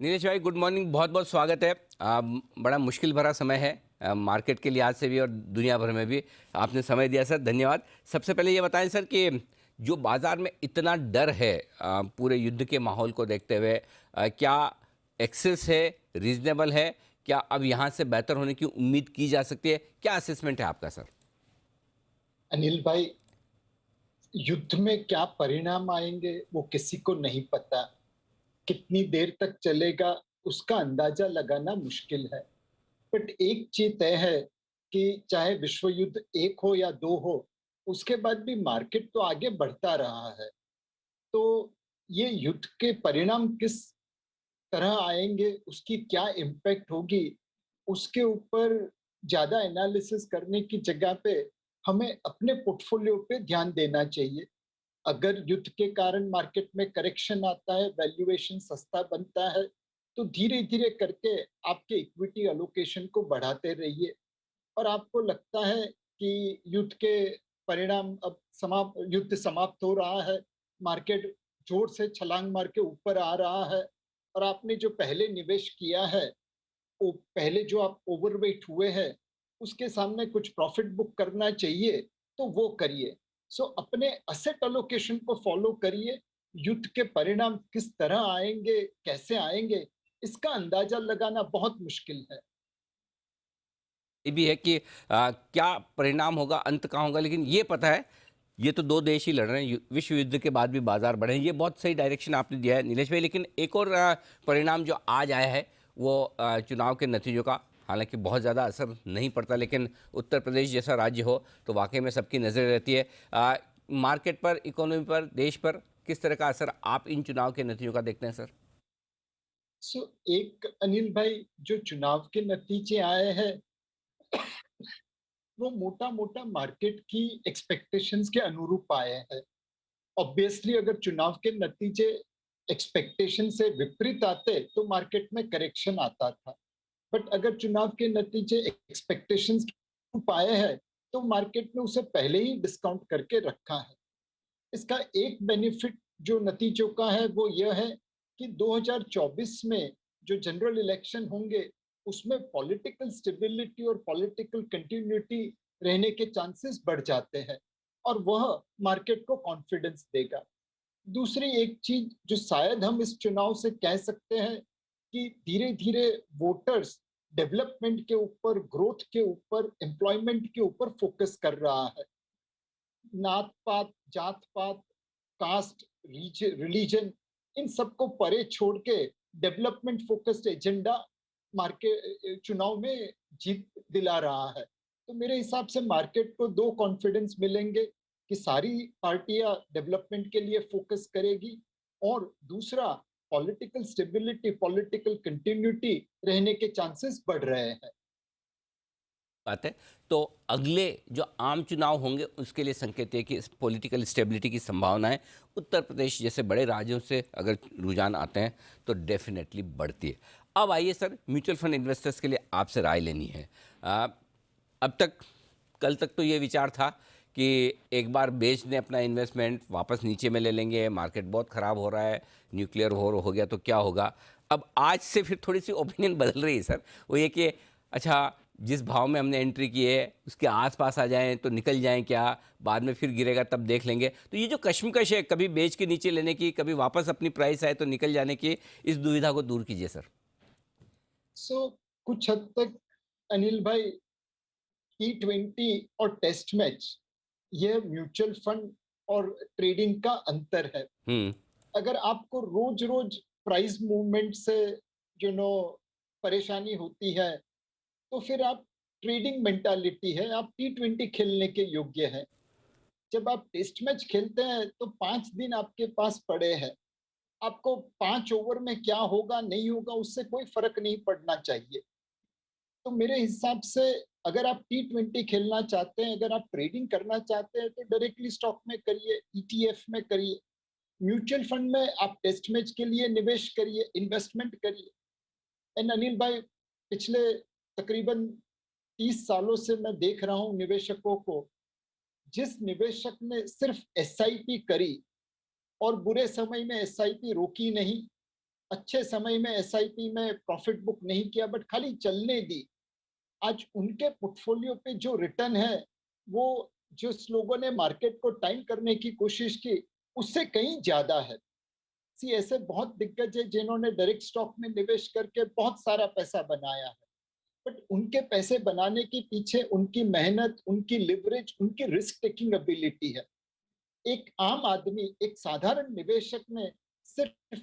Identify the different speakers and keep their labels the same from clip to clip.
Speaker 1: नीरज भाई, good morning. बहुत बहुत स्वागत है। बड़ा मुश्किल भरा समय है मार्केट के लिहाज से भी और दुनिया भर में भी। आपने समय दिया सर, धन्यवाद। सबसे पहले ये बताएं सर कि जो बाज़ार में इतना डर है पूरे युद्ध के माहौल को देखते हुए, क्या एक्सेस है, रीजनेबल है? क्या अब यहाँ से बेहतर होने की उम्मीद की जा सकती है? क्या असेसमेंट है आपका सर?
Speaker 2: अनिल भाई, युद्ध में क्या परिणाम आएंगे वो किसी को नहीं पता। कितनी देर तक चलेगा उसका अंदाजा लगाना मुश्किल है। बट एक चीज तय है कि चाहे विश्व युद्ध एक हो या दो हो, उसके बाद भी मार्केट तो आगे बढ़ता रहा है। तो ये युद्ध के परिणाम किस तरह आएंगे, उसकी क्या इम्पैक्ट होगी, उसके ऊपर ज्यादा एनालिसिस करने की जगह पे हमें अपने पोर्टफोलियो पे ध्यान देना चाहिए। अगर युद्ध के कारण मार्केट में करेक्शन आता है, वैल्यूएशन सस्ता बनता है, तो धीरे धीरे करके आपके इक्विटी अलोकेशन को बढ़ाते रहिए। और आपको लगता है कि युद्ध के परिणाम अब समाप्त, युद्ध समाप्त हो रहा है, मार्केट जोर से छलांग मार के ऊपर आ रहा है, और आपने जो पहले निवेश किया है, वो पहले जो आप ओवरवेट हुए हैं, उसके सामने कुछ प्रॉफिट बुक करना चाहिए, तो वो करिए। सो अपने असेट अलोकेशन को फॉलो करिए। युद्ध के परिणाम किस तरह आएंगे, कैसे आएंगे, इसका अंदाजा लगाना बहुत मुश्किल है।
Speaker 1: ये भी है कि क्या परिणाम होगा, अंत कहाँ होगा, लेकिन ये पता है ये तो दो देश ही लड़ रहे हैं। विश्व युद्ध के बाद भी बाजार बढ़े हैं, ये बहुत सही डायरेक्शन आपने दिया है नीलेश भाई। लेकिन एक और परिणाम जो आज आया है वो चुनाव के नतीजों का। हालांकि बहुत ज़्यादा असर नहीं पड़ता, लेकिन उत्तर प्रदेश जैसा राज्य हो तो वाकई में सबकी नज़र रहती है। मार्केट पर, इकोनॉमी पर, देश पर किस तरह का असर आप इन चुनाव के नतीजों का देखते हैं सर?
Speaker 2: सो एक अनिल भाई, जो चुनाव के नतीजे आए हैं वो मोटा मोटा मार्केट की एक्सपेक्टेशंस के अनुरूप आए हैं। ऑब्वियसली अगर चुनाव के नतीजे एक्सपेक्टेशन से विपरीत आते तो मार्केट में करेक्शन आता था। बट अगर चुनाव के नतीजे एक्सपेक्टेशंस के अनुरूप आए हैं, तो मार्केट ने उसे पहले ही डिस्काउंट करके रखा है। इसका एक बेनिफिट जो नतीजों का है वो यह है कि 2024 में जो जनरल इलेक्शन होंगे, उसमें पॉलिटिकल स्टेबिलिटी और पॉलिटिकल कंटिन्यूटी रहने के चांसेस बढ़ जाते हैं, और वह मार्केट को कॉन्फिडेंस देगा। दूसरी एक चीज जो शायद हम इस चुनाव से कह सकते हैं कि धीरे धीरे वोटर्स डेवलपमेंट के ऊपर, ग्रोथ के ऊपर, एम्प्लॉयमेंट के ऊपर फोकस कर रहा है। नात पात, जात पात, कास्ट, रिलीजन, इन सबको परे छोड़ के डेवलपमेंट फोकस्ड एजेंडा मार्केट चुनाव में जीत दिला रहा है। तो मेरे हिसाब से मार्केट को दो कॉन्फिडेंस मिलेंगे कि सारी पार्टियां डेवलपमेंट के लिए फोकस करेगी, और दूसरा, पॉलिटिकल स्टेबिलिटी, पॉलिटिकल कंटिन्यूटी रहने के चांसेस बढ़ रहे हैं।
Speaker 1: बात है। तो अगले जो आम चुनाव होंगे उसके लिए संकेत है कि पॉलिटिकल स्टेबिलिटी की संभावनाएं उत्तर प्रदेश जैसे बड़े राज्यों से अगर रुझान आते हैं तो डेफिनेटली बढ़ती है। अब आइए सर, म्यूचुअल फंड इन्वेस्टर्स के लिए आपसे राय लेनी है। अब तक, कल तक तो ये विचार था कि एक बार बेच दें अपना इन्वेस्टमेंट, वापस नीचे में ले लेंगे, मार्केट बहुत ख़राब हो रहा है, न्यूक्लियर वॉर हो गया तो क्या होगा। अब आज से फिर थोड़ी सी ओपिनियन बदल रही है सर। वो ये कि अच्छा, जिस भाव में हमने एंट्री की है उसके आसपास आ जाएं तो निकल जाएं क्या, बाद में फिर गिरेगा तब देख लेंगे। तो ये जो कश्मकश है, कभी बेच के नीचे लेने की, कभी वापस अपनी प्राइस आए तो निकल जाने की, इस दुविधा को दूर कीजिए सर।
Speaker 2: कुछ हद तक अनिल भाई, T20 और टेस्ट मैच, यह म्यूचुअल फंड और ट्रेडिंग का अंतर है।
Speaker 1: हम्म।
Speaker 2: अगर आपको रोज रोज प्राइस मूवमेंट से जो नो परेशानी होती है, तो फिर आप, ट्रेडिंग मेंटालिटी है, आप T20 खेलने के योग्य हैं। जब आप टेस्ट मैच खेलते हैं तो 5 दिन आपके पास पड़े हैं। आपको 5 ओवर में क्या होगा नहीं होगा उससे कोई फर्क नहीं पड़ना चाहिए। तो मेरे हिसाब से अगर आप T20 खेलना चाहते हैं, अगर आप ट्रेडिंग करना चाहते हैं, तो डायरेक्टली स्टॉक में करिए, ETF में करिए। म्यूचुअल फंड में आप टेस्ट मैच के लिए निवेश करिए, इन्वेस्टमेंट करिए। एंड अनिल भाई, पिछले तकरीबन 30 सालों से मैं देख रहा हूं निवेशकों को, जिस निवेशक ने सिर्फ SIP करी और बुरे समय में SIP रोकी नहीं, अच्छे समय में एसआईपी में प्रॉफिट बुक नहीं किया बट खाली चलने दी, आज उनके पोर्टफोलियो पे जो रिटर्न है वो जिस लोगों ने मार्केट को टाइम करने की कोशिश की उससे कहीं ज्यादा है। सी ऐसे बहुत दिग्गज है जिन्होंने डायरेक्ट स्टॉक में निवेश करके बहुत सारा पैसा बनाया है, बट उनके पैसे बनाने के पीछे उनकी मेहनत, उनकी लिवरेज, उनकी रिस्क टेकिंग एबिलिटी है। एक आम आदमी, एक साधारण निवेशक ने सिर्फ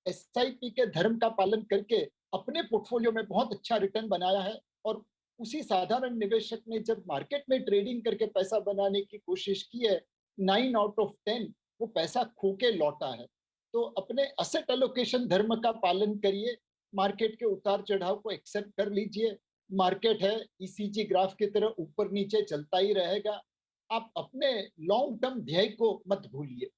Speaker 2: एसआईपी के धर्म का पालन करके अपने पोर्टफोलियो में बहुत अच्छा रिटर्न बनाया है, और उसी साधारण निवेशक ने जब मार्केट में ट्रेडिंग करके पैसा बनाने की कोशिश की है, 9 आउट ऑफ 10 वो पैसा खो के लौटा है। तो अपने असेट एलोकेशन धर्म का पालन करिए, मार्केट के उतार चढ़ाव को एक्सेप्ट कर लीजिए। मार्केट है, ईसीजी ग्राफ की तरह ऊपर नीचे चलता ही रहेगा। आप अपने लॉन्ग टर्म ध्येय को मत भूलिए।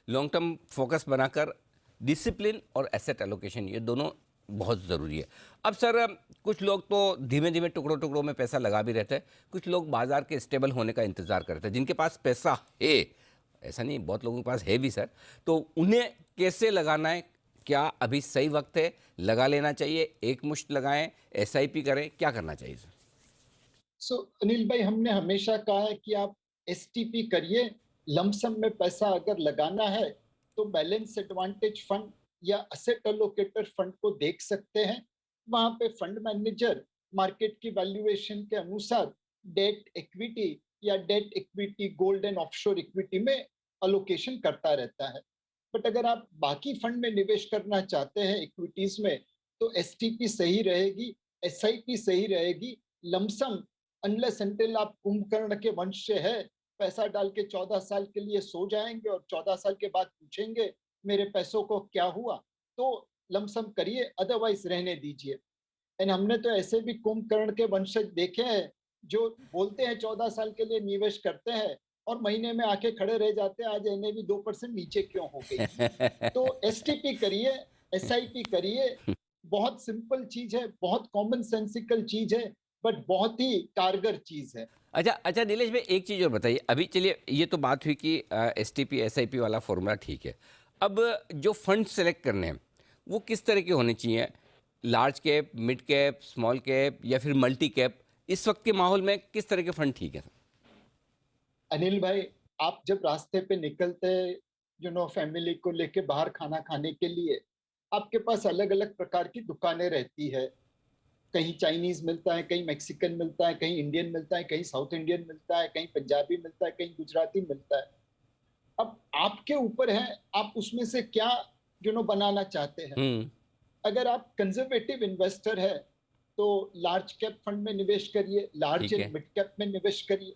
Speaker 1: लॉन्ग टर्म फोकस बनाकर डिसिप्लिन और एसेट एलोकेशन, ये दोनों बहुत ज़रूरी है। अब सर, कुछ लोग तो धीमे धीमे टुकड़ों टुकड़ों में पैसा लगा भी रहते हैं, कुछ लोग बाजार के स्टेबल होने का इंतज़ार करते हैं, जिनके पास पैसा है, ऐसा नहीं बहुत लोगों के पास है भी सर, तो उन्हें कैसे लगाना है? क्या अभी सही वक्त है, लगा लेना चाहिए, एक मुश्त लगाएं, एसआईपी करें, क्या करना चाहिए सर?
Speaker 2: सो अनिल भाई, हमने हमेशा कहा है कि आप एसटीपी करिए। लमसम में पैसा अगर लगाना है तो बैलेंस एडवांटेज फंड या असेट एलोकेटर फंड को देख सकते हैं। वहां पे फंड मैनेजर मार्केट की वैल्यूएशन के अनुसार डेट इक्विटी या debt equity, gold and offshore equity में अलोकेशन करता रहता है। बट अगर आप बाकी फंड में निवेश करना चाहते हैं इक्विटीज में, तो एसटीपी सही रहेगी, एसआईपी सही रहेगी। लमसम, अनलेस अनटिल आप कुंभकर्ण के वंश से है, पैसा डाल के 14 साल के लिए सो जाएंगे और 14 साल के बाद पूछेंगे मेरे पैसों को क्या हुआ, तो लमसम करिए, अदरवाइज रहने दीजिए। एंड हमने तो ऐसे भी कुंभकर्ण के वंशज देखे हैं जो बोलते हैं 14 साल के लिए निवेश करते हैं और महीने में आके खड़े रह जाते हैं, आज एनएवी 2% नीचे क्यों हो गई। तो एसटीपी करिए, एसआईपी करिए। बहुत सिंपल चीज है, बहुत कॉमन सेंसिकल चीज है, बट बहुत ही कारगर चीज है।
Speaker 1: अच्छा अच्छा, नीलेश भाई एक चीज़ और बताइए। अभी चलिए, ये तो बात हुई कि S T P S I P वाला फॉर्मूला ठीक है। अब जो फंड सेलेक्ट करने हैं वो किस तरह के होने चाहिए? Large cap, mid cap, small cap या फिर मल्टी कैप? इस वक्त के माहौल में किस तरह के फंड ठीक है?
Speaker 2: अनिल भाई, आप जब रास्ते पे निकलते, फैमिली को लेके बाहर खाना खाने के लिए, आपके पास अलग अलग प्रकार की दुकानें रहती है। कहीं चाइनीज मिलता है, कहीं मैक्सिकन मिलता है, कहीं इंडियन मिलता है, कहीं साउथ इंडियन मिलता है, कहीं पंजाबी मिलता है, कहीं गुजराती मिलता है। अब आपके ऊपर है, आप उसमें से क्या बनाना चाहते हैं।
Speaker 1: हम्म।
Speaker 2: अगर आप कंजर्वेटिव इन्वेस्टर है तो लार्ज कैप फंड में निवेश करिए, लार्ज
Speaker 1: ठीक
Speaker 2: एंड
Speaker 1: है।
Speaker 2: मिड कैप में निवेश करिए।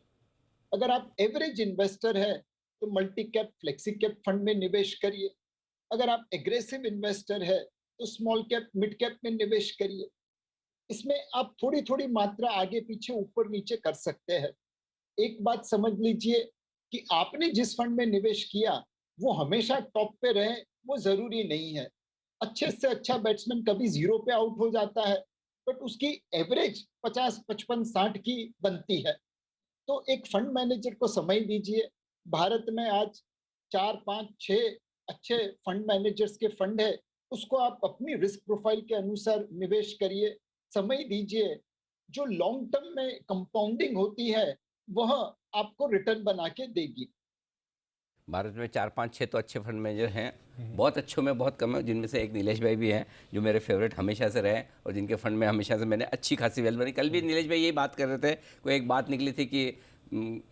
Speaker 2: अगर आप एवरेज इन्वेस्टर है तो multi cap, flexi cap fund में निवेश करिए। अगर आप एग्रेसिव इन्वेस्टर है तो स्मॉल कैप, मिड कैप में निवेश करिए। इसमें आप थोड़ी थोड़ी मात्रा आगे पीछे ऊपर नीचे कर सकते हैं। एक बात समझ लीजिए कि आपने जिस फंड में निवेश किया वो हमेशा टॉप पे रहे, वो जरूरी नहीं है। अच्छे से अच्छा बैट्समैन कभी जीरो पे आउट हो जाता है, बट उसकी एवरेज 50, 55, 60 की बनती है। तो एक फंड मैनेजर को समय दीजिए। भारत में आज 4, 5, 6 अच्छे फंड मैनेजर्स के फंड है, उसको आप अपनी रिस्क प्रोफाइल के अनुसार निवेश करिए, समय दीजिए। जो लॉन्ग टर्म में कंपाउंडिंग होती है वह आपको रिटर्न बना के देगी।
Speaker 1: भारत में 4 5 6 तो अच्छे फंड मैनेजर हैं, बहुत अच्छों में बहुत कम है, जिनमें से एक नीलेश भाई भी हैं जो मेरे फेवरेट हमेशा से रहे और जिनके फंड में हमेशा से मैंने अच्छी खासी वेल्थ बनी। कल भी नीलेश भाई यही बात कर रहे थे, कोई एक बात निकली थी कि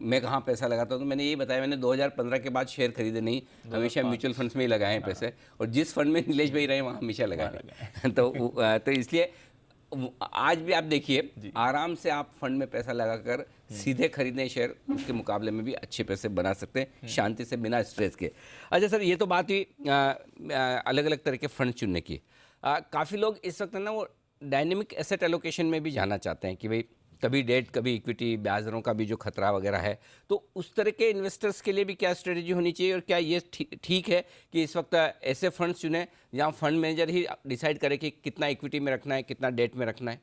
Speaker 1: मैं कहाँ पैसा लगाता हूँ, तो मैंने यही बताया, मैंने 2015 के बाद शेयर खरीदे नहीं, हमेशा म्यूचुअल फंड्स में ही लगाए हैं पैसे, और जिस फंड में नीलेश भाई रहे वहाँ हमेशा लगाए हैं। तो इसलिए आज भी आप देखिए, आराम से आप फंड में पैसा लगाकर सीधे खरीदें शेयर, उसके मुकाबले में भी अच्छे पैसे बना सकते हैं शांति से, बिना स्ट्रेस के। अच्छा सर, ये तो बात हुई अलग अलग तरह के फंड चुनने की। काफ़ी लोग इस वक्त ना वो डायनेमिक एसेट एलोकेशन में भी जाना चाहते हैं कि भाई कभी डेट कभी इक्विटी, ब्याज दरों का भी जो खतरा वगैरह है, तो उस तरह के इन्वेस्टर्स के लिए भी क्या स्ट्रेटजी होनी चाहिए, और क्या ये ठीक है कि इस वक्त ऐसे फंड्स चुने जहाँ फंड मैनेजर ही डिसाइड करे कि कितना इक्विटी में रखना है, कितना डेट में रखना है?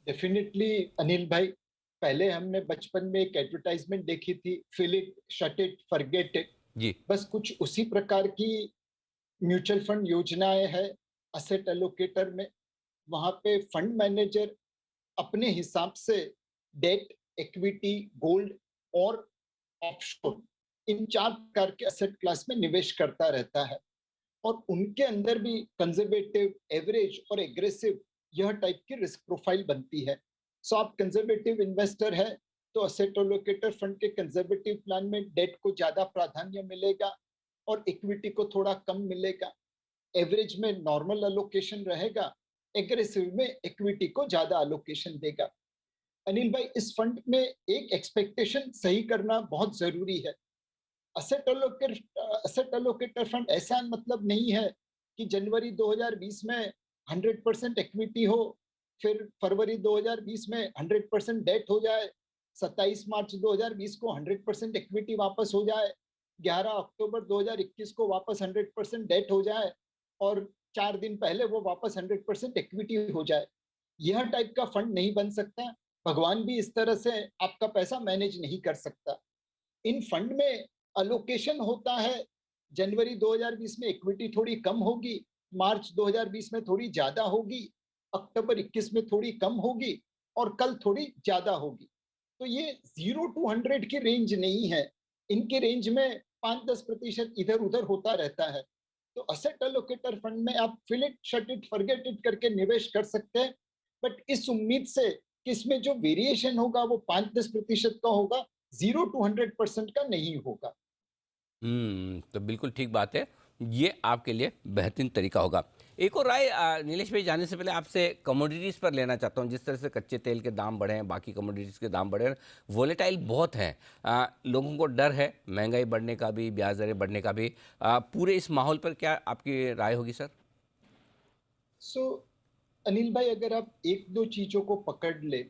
Speaker 2: डेफिनेटली अनिल भाई, पहले हमने बचपन में एक एडवर्टाइजमेंट देखी थी, fill it, shut it, forget it.
Speaker 1: जी।
Speaker 2: बस कुछ उसी प्रकार की म्यूचुअल फंड योजनाएं है असेट एलोकेटर में, वहां पे फंड मैनेजर अपने हिसाब से डेट, इक्विटी, गोल्ड और ऑफशोर, इन 4 प्रकार के एसेट क्लास में निवेश करता रहता है। और उनके अंदर भी कंजर्वेटिव, एवरेज और एग्रेसिव, यह टाइप की रिस्क प्रोफाइल बनती है। सो आप कंजर्वेटिव इन्वेस्टर है तो असेट एलोकेटर फंड के कंजर्वेटिव प्लान में डेट को ज्यादा प्राधान्य मिलेगा और इक्विटी को थोड़ा कम मिलेगा। एवरेज में नॉर्मल अलोकेशन रहेगा, एग्रेसिव में इक्विटी को ज्यादा अलोकेशन देगा। अनिल भाई, इस फंड में एक एक्सपेक्टेशन सही करना बहुत जरूरी है। असेट एलोकेटर फंड ऐसा मतलब नहीं है कि जनवरी 2020 में 100% इक्विटी हो, फिर फरवरी 2020 में 100% डेट हो जाए, 27 मार्च 2020 को 100% इक्विटी वापस हो जाए, 11 अक्टूबर 2021 को वापस 100% डेट हो जाए और 4 दिन पहले वो वापस 100% इक्विटी हो जाए। यह टाइप का फंड नहीं बन सकता। भगवान भी इस तरह से आपका पैसा मैनेज नहीं कर सकता। इन फंड में अलोकेशन होता है, जनवरी 2020 में इक्विटी थोड़ी कम होगी, मार्च 2020 में थोड़ी ज्यादा होगी, अक्टूबर 21 में थोड़ी कम होगी और कल थोड़ी ज्यादा होगी। तो ये 0 to 100 की रेंज नहीं है, इनके रेंज में 5-10% इधर उधर होता रहता है। तो असेट एलोकेटर फंड में आप fill it, shut it, forget it करके निवेश कर सकते हैं, बट इस उम्मीद से कि इसमें जो वेरिएशन होगा वो 5-10% का होगा, 0 to 100% का नहीं होगा।
Speaker 1: तो बिल्कुल ठीक बात है। ये आपके लिए बेहतरीन तरीका होगा। एक और राय नीलेश भाई, जाने से पहले आपसे कमोडिटीज़ पर लेना चाहता हूँ। जिस तरह से कच्चे तेल के दाम बढ़े हैं, बाकी कमोडिटीज़ के दाम बढ़े हैं, वोलेटाइल बहुत हैं। लोगों को डर है महंगाई बढ़ने का भी, ब्याज दरें बढ़ने का भी। पूरे इस माहौल पर क्या आपकी राय होगी सर?
Speaker 2: सो अनिल भाई, अगर आप एक दो चीजों को पकड़ ले,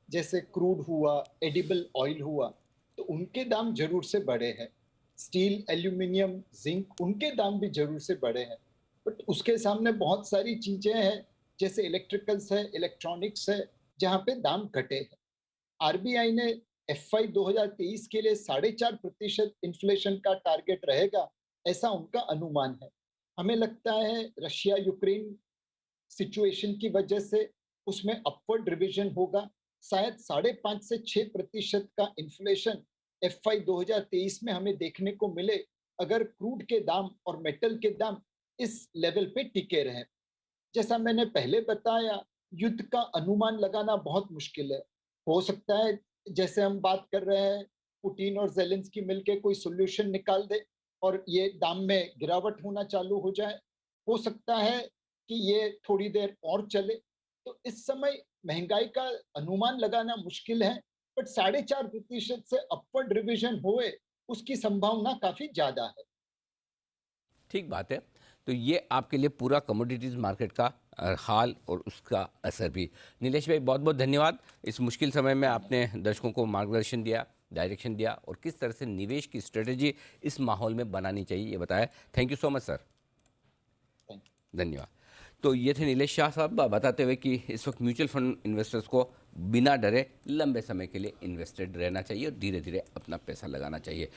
Speaker 2: जैसे क्रूड हुआ, एडिबल ऑयल हुआ, तो उनके दाम जरूर से बढ़े हैं। स्टील, एल्यूमिनियम, जिंक, उनके दाम भी जरूर से बढ़े हैं। बट उसके सामने बहुत सारी चीजें हैं, जैसे इलेक्ट्रिकल्स है, इलेक्ट्रॉनिक्स है, जहां पे दाम घटे हैं। आरबीआई ने FY 2023 के लिए 4.5% इन्फ्लेशन का टारगेट रहेगा, ऐसा उनका अनुमान है। हमें लगता है रशिया यूक्रेन सिचुएशन की वजह से उसमें अपवर्ड रिवीजन होगा। शायद 5.5 से 6% का इन्फ्लेशन FY 2023 में हमें देखने को मिले, अगर क्रूड के दाम और मेटल के दाम इस लेवल पे टिके रहे। जैसा मैंने पहले बताया, युद्ध का अनुमान लगाना बहुत मुश्किल है। हो सकता है, जैसे हम बात कर रहे हैं, पुतिन और जेलेंस्की मिलके कोई सोल्यूशन निकाल दे और ये दाम में गिरावट होना चालू हो जाए। हो सकता है कि ये थोड़ी देर और चले। तो इस समय महंगाई का अनुमान लगाना मुश्किल है, बट 4.5% से अपवर्ड रिवीजन हुए उसकी संभावना काफी ज्यादा है।
Speaker 1: ठीक बात है। तो ये आपके लिए पूरा कमोडिटीज़ मार्केट का हाल और उसका असर भी। नीलेश भाई, बहुत बहुत धन्यवाद। इस मुश्किल समय में आपने दर्शकों को मार्गदर्शन दिया, डायरेक्शन दिया और किस तरह से निवेश की स्ट्रेटजी इस माहौल में बनानी चाहिए ये बताया। Thank you so much sir. धन्यवाद। तो ये थे नीलेश शाह साहब बताते हुए कि इस वक्त म्यूचुअल फंड इन्वेस्टर्स को बिना डरे लंबे समय के लिए इन्वेस्टेड रहना चाहिए और धीरे धीरे अपना पैसा लगाना चाहिए।